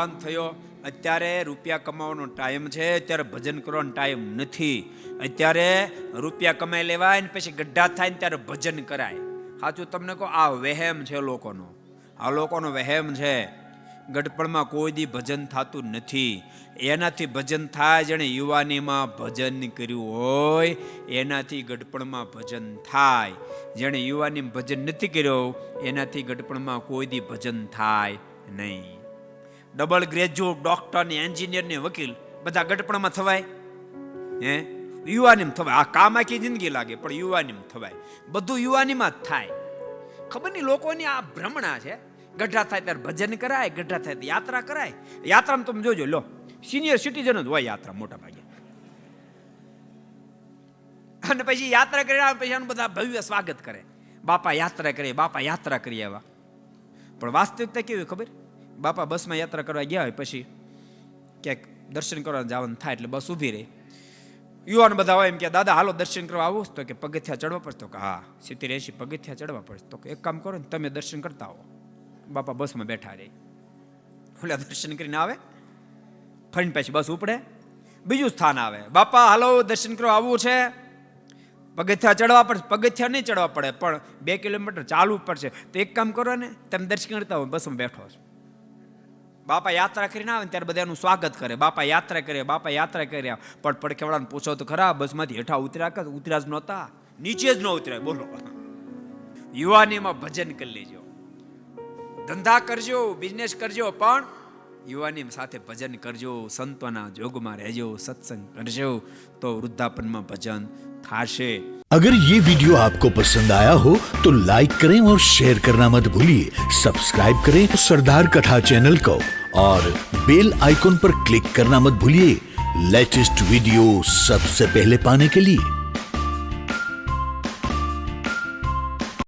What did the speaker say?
યુવાન થયો, અત્યારે રૂપિયા કમાવાનો ટાઈમ છે, અત્યારે ભજન કરવાનો ટાઈમ નથી. અત્યારે રૂપિયા કમાઈ લેવાય ને પછી ગઢા થાય ને ત્યારે ભજન કરાય. સાચું તમને કહો, આ વહેમ છે લોકોનો, આ લોકોનો વહેમ છે. ગઢપણમાં કોઈ દી ભજન થતું નથી. એનાથી ભજન થાય જેણે યુવાનીમાં ભજન કર્યું હોય એનાથી ગઢપણમાં ભજન થાય. જેણે યુવાનીમાં ભજન નથી કર્યો એનાથી ગઢપણમાં કોઈ દી ભજન થાય નહીં. ડબલ ગ્રેજ્યુએટ, ડોક્ટર ને એન્જિનિયર ને વકીલ બધા ગઢપણમાં થવાય? હે, યુવાનીમાં થવાય. આ કામ આખી જિંદગી લાગે પણ યુવાનીમાં થવાય. બધું યુવાનીમાં જ થાય. ખબર નહીં લોકોની આ ભ્રમણા છે. ગઢા થાય ત્યારે ભજન કરાય, ગઢા થાય યાત્રા કરાય. યાત્રામાં તમે જોજો, લો સિનિયર સિટીઝન જ હોય યાત્રા મોટા ભાગે. અને પછી યાત્રા કરી પછી આનું બધા ભવ્ય સ્વાગત કરે. બાપા યાત્રા કરે, બાપા યાત્રા કરી આવ્યા. પણ વાસ્તવિકતા કેવી ખબર? બાપા બસમાં યાત્રા કરવા ગયા હોય પછી ક્યાંક દર્શન કરવા જવાનું થાય એટલે બસ ઊભી રહી. યુવાન બધા હોય એમ કે દાદા હાલો દર્શન કરવા આવું? તો કે પગથિયા ચડવા પડશે? તો કે હા 70-80 પગથિયા ચડવા પડશે. તો કે એક કામ કરો ને, તમે દર્શન કરતા આવો. બાપા બસમાં બેઠા રહે, ઓલા દર્શન કરીને આવે, ફરીને પછી બસ ઉપડે, બીજું સ્થાન આવે. બાપા હાલો દર્શન કરવા આવવું છે, પગથિયા ચડવા પડશે. પગથિયા નહીં ચડવા પડે પણ 2 કિલોમીટર ચાલવું પડશે. તો એક કામ કરો ને, તમે દર્શન કરતા હોય બસમાં બેઠો છો. બાપા યાત્રા કરીને આવે ને ત્યારે બધાનું સ્વાગત કરે. બાપા યાત્રા કરે, બાપા યાત્રા કર્યા. પણ પડખેવાળાને પૂછો તો ખરા, બસમાંથી હેઠા ઉતર્યા જ નહોતા, નીચે જ ન ઉતર્યા. બોલો, યુવાનીમાં ભજન કરી લેજો, ધંધા કરજો, બિઝનેસ કરજો, પણ યુવાની સાથે ભજન કરજો, સંતોના જોગમાં રહેજો, સત્સંગ કરજો, તો વૃદ્ધાપનમાં ભજન થાશે. अगर ये वीडियो आपको पसंद आया हो तो लाइक करें और शेयर करना मत भूलिए. सब्सक्राइब करें सरदार कथा चैनल को और बेल आइकॉन पर क्लिक करना मत भूलिए लेटेस्ट वीडियो सबसे पहले पाने के लिए.